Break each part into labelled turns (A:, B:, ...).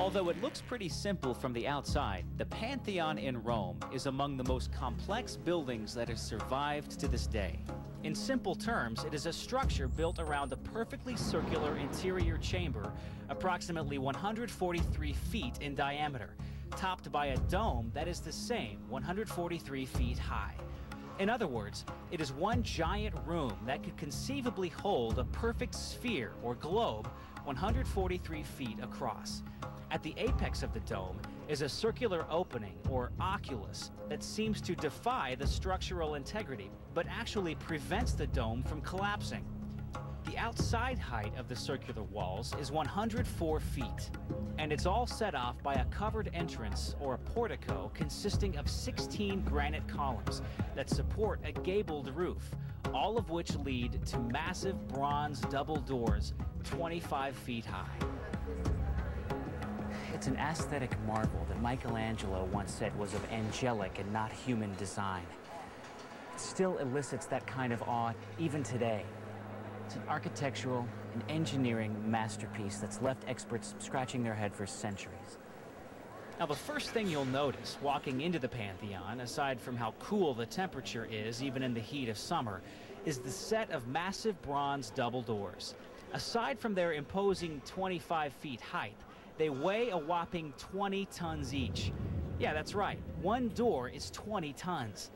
A: Although it looks pretty simple from the outside, the Pantheon in Rome is among the most complex buildings that have survived to this day. In simple terms, it is a structure built around a perfectly circular interior chamber, approximately 143 feet in diameter, topped by a dome that is the same, 143 feet high. In other words, it is one giant room that could conceivably hold a perfect sphere or globe 143 feet across. At the apex of the dome is a circular opening, or oculus, that seems to defy the structural integrity, but actually prevents the dome from collapsing. The outside height of the circular walls is 104 feet, and it's all set off by a covered entrance, or a portico, consisting of 16 granite columns that support a gabled roof, all of which lead to massive bronze double doors 25 feet high. It's an aesthetic marvel that Michelangelo once said was of angelic and not human design. It still elicits that kind of awe even today. It's an architectural and engineering masterpiece that's left experts scratching their head for centuries. Now, the first thing you'll notice walking into the Pantheon, aside from how cool the temperature is even in the heat of summer, is the set of massive bronze double doors. Aside from their imposing 25 feet height, they weigh a whopping 20 tons each. Yeah, that's right. One door is 20 tons.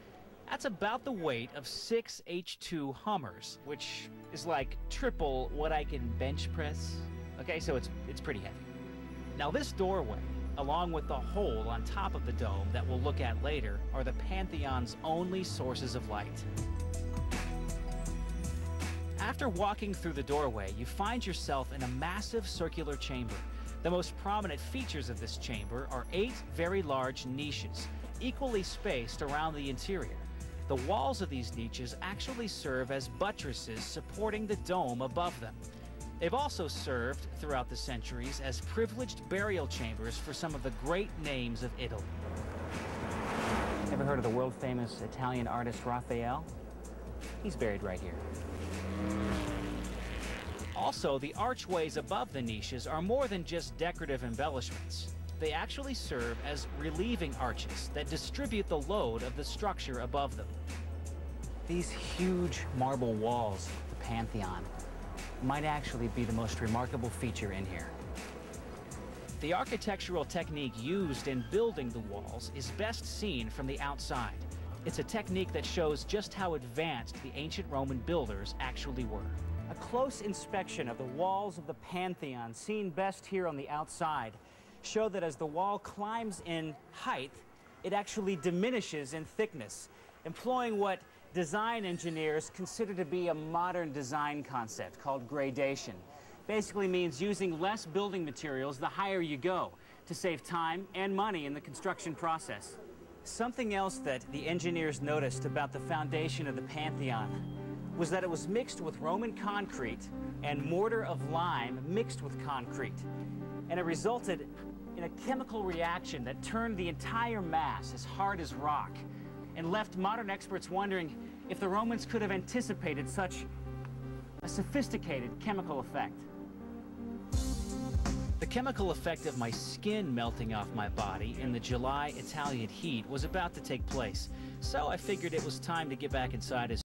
A: That's about the weight of 6 H2 Hummers, which is like triple what I can bench press. Okay, so it's pretty heavy. Now, this doorway, along with the hole on top of the dome that we'll look at later, are the Pantheon's only sources of light. After walking through the doorway, you find yourself in a massive circular chamber. The most prominent features of this chamber are 8 very large niches, equally spaced around the interior. The walls of these niches actually serve as buttresses supporting the dome above them. They've also served, throughout the centuries, as privileged burial chambers for some of the great names of Italy. Ever heard of the world-famous Italian artist Raphael? He's buried right here. Also, the archways above the niches are more than just decorative embellishments. They actually serve as relieving arches that distribute the load of the structure above them. These huge marble walls of the Pantheon might actually be the most remarkable feature in here. The architectural technique used in building the walls is best seen from the outside. It's a technique that shows just how advanced the ancient Roman builders actually were. A close inspection of the walls of the Pantheon, seen best here on the outside, show that as the wall climbs in height, it actually diminishes in thickness, employing what design engineers consider to be a modern design concept called gradation. Basically means using less building materials the higher you go to save time and money in the construction process. Something else that the engineers noticed about the foundation of the Pantheon was that it was mixed with Roman concrete and mortar of lime mixed with concrete. And it resulted in a chemical reaction that turned the entire mass as hard as rock and left modern experts wondering if the Romans could have anticipated such a sophisticated chemical effect. The chemical effect of my skin melting off my body in the July Italian heat was about to take place, so I figured it was time to get back inside as